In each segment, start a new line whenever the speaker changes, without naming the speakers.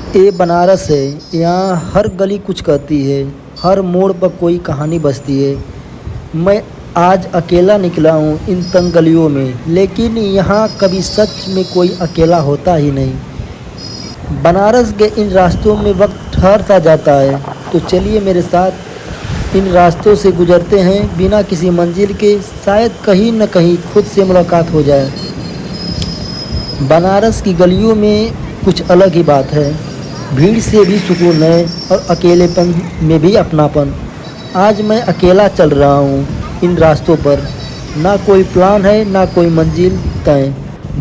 ये बनारस है। यहाँ हर गली कुछ कहती है, हर मोड़ पर कोई कहानी बसती है। मैं आज अकेला निकला हूँ इन तंग गलियों में, लेकिन यहाँ कभी सच में कोई अकेला होता ही नहीं। बनारस के इन रास्तों में वक्त ठहरता जाता है, तो चलिए मेरे साथ इन रास्तों से गुजरते हैं बिना किसी मंजिल के। शायद कहीं न कहीं खुद से मुलाकात हो जाए। बनारस की गलियों में कुछ अलग ही बात है। भीड़ से भी सुकून है और अकेलेपन में भी अपनापन। आज मैं अकेला चल रहा हूँ इन रास्तों पर। ना कोई प्लान है, ना कोई मंजिल तय,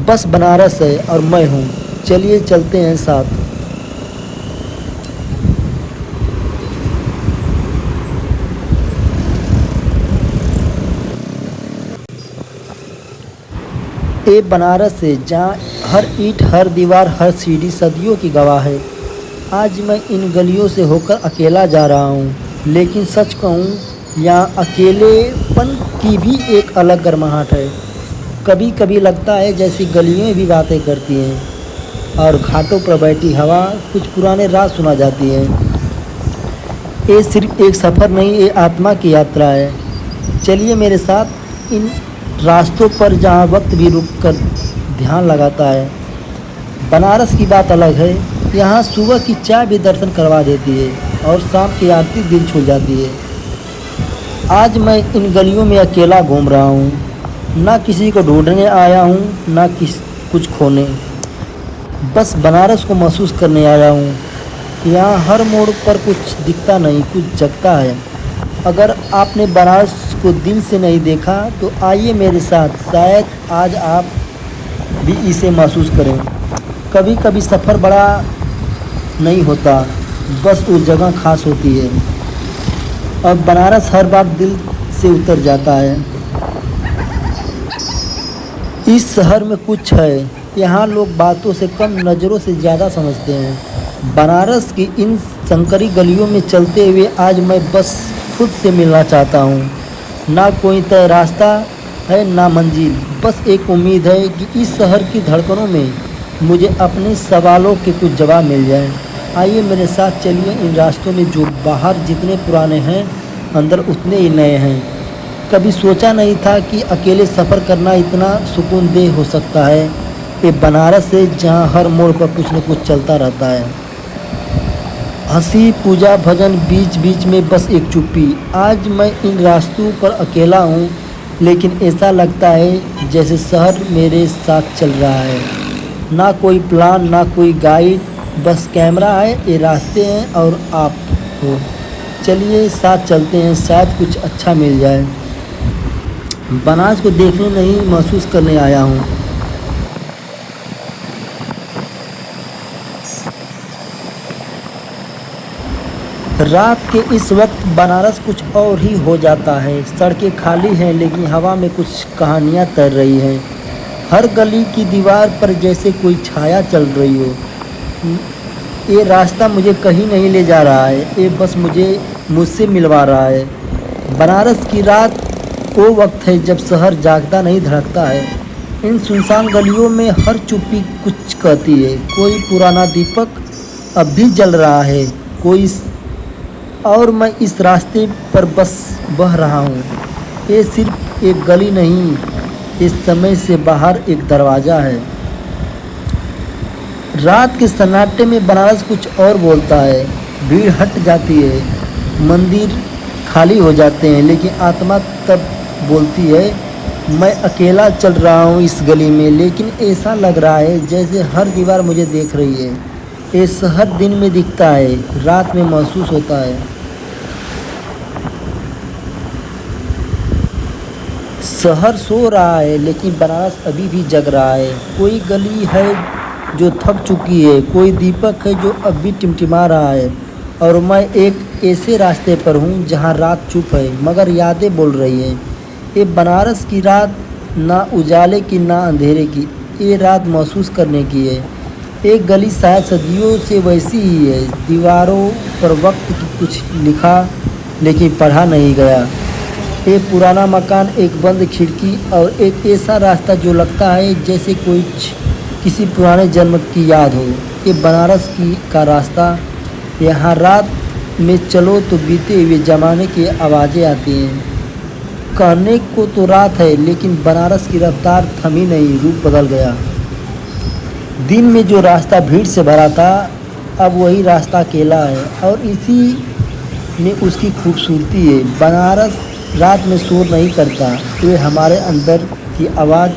बस बनारस है और मैं हूँ। चलिए चलते हैं साथ। ये बनारस है जहाँ हर ईंट, हर दीवार, हर सीढ़ी सदियों की गवाह है। आज मैं इन गलियों से होकर अकेला जा रहा हूँ, लेकिन सच कहूँ यहाँ अकेलेपन की भी एक अलग गर्माहट है। कभी कभी लगता है जैसी गलियाँ भी बातें करती हैं और घाटों पर बैठी हवा कुछ पुराने राज सुना जाती है। ये सिर्फ एक सफ़र नहीं, ये आत्मा की यात्रा है। चलिए मेरे साथ इन रास्तों पर जहाँ वक्त भी रुक कर ध्यान लगाता है। बनारस की बात अलग है। यहाँ सुबह की चाय भी दर्शन करवा देती है और शाम की आरती दिल छू जाती है। आज मैं इन गलियों में अकेला घूम रहा हूँ। ना किसी को ढूंढने आया हूँ, ना कुछ खोने। बस बनारस को महसूस करने आया हूँ। यहाँ हर मोड़ पर कुछ दिखता नहीं, कुछ जगता है। अगर आपने बनारस को दिल से नहीं देखा तो आइए मेरे साथ, शायद आज आप भी इसे महसूस करें। कभी कभी सफ़र बड़ा नहीं होता, बस वो जगह खास होती है। और बनारस हर बार दिल से उतर जाता है। इस शहर में कुछ है, यहाँ लोग बातों से कम, नज़रों से ज़्यादा समझते हैं। बनारस की इन संकरी गलियों में चलते हुए आज मैं बस खुद से मिलना चाहता हूँ। ना कोई तय रास्ता है, ना मंजिल, बस एक उम्मीद है कि इस शहर की धड़कनों में मुझे अपने सवालों के कुछ जवाब मिल जाएं। आइए मेरे साथ चलिए इन रास्तों में, जो बाहर जितने पुराने हैं अंदर उतने ही नए हैं। कभी सोचा नहीं था कि अकेले सफ़र करना इतना सुकूनदेह हो सकता है। ये बनारस है जहाँ हर मोड़ पर कुछ न कुछ चलता रहता है। हंसी, पूजा, भजन, बीच बीच में बस एक चुप्पी। आज मैं इन रास्तों पर अकेला हूँ, लेकिन ऐसा लगता है जैसे शहर मेरे साथ चल रहा है। ना कोई प्लान, ना कोई गाइड, बस कैमरा है, ये रास्ते हैं और आप हो। चलिए साथ चलते हैं, शायद कुछ अच्छा मिल जाए। बनारस को देखने नहीं, महसूस करने आया हूँ। रात के इस वक्त बनारस कुछ और ही हो जाता है। सड़कें खाली हैं, लेकिन हवा में कुछ कहानियाँ तैर रही हैं। हर गली की दीवार पर जैसे कोई छाया चल रही हो। ये रास्ता मुझे कहीं नहीं ले जा रहा है, ये बस मुझसे मिलवा रहा है। बनारस की रात वो वक्त है जब शहर जागता नहीं, धड़कता है। इन सुनसान गलियों में हर चुप्पी कुछ कहती है। कोई पुराना दीपक अब भी जल रहा है, और मैं इस रास्ते पर बस बह रहा हूँ। ये सिर्फ एक गली नहीं, इस समय से बाहर एक दरवाज़ा है। रात के सन्नाटे में बनारस कुछ और बोलता है। भीड़ हट जाती है, मंदिर खाली हो जाते हैं, लेकिन आत्मा तब बोलती है। मैं अकेला चल रहा हूँ इस गली में, लेकिन ऐसा लग रहा है जैसे हर दीवार मुझे देख रही है। ये शहर दिन में दिखता है, रात में महसूस होता है। शहर सो रहा है, लेकिन बनारस अभी भी जग रहा है। कोई गली है जो थक चुकी है, कोई दीपक है जो अब भी टिमटिमा रहा है, और मैं एक ऐसे रास्ते पर हूँ जहाँ रात चुप है मगर यादें बोल रही हैं। ये बनारस की रात ना उजाले की, ना अंधेरे की, ये रात महसूस करने की है। एक गली शायद सदियों से वैसी ही है। दीवारों पर वक्त की कुछ लिखा, लेकिन पढ़ा नहीं गया। एक पुराना मकान, एक बंद खिड़की और एक ऐसा रास्ता जो लगता है जैसे किसी पुराने जन्म की याद हो। ये बनारस की का रास्ता। यहाँ रात में चलो तो बीते हुए ज़माने की आवाज़ें आती हैं। कहने को तो रात है, लेकिन बनारस की रफ्तार थमी नहीं, रूप बदल गया। दिन में जो रास्ता भीड़ से भरा था, अब वही रास्ता अकेला है, और इसी में उसकी खूबसूरती है। बनारस रात में शोर नहीं करता, ये हमारे अंदर की आवाज़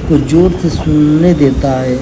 को ज़ोर से सुनने देता है।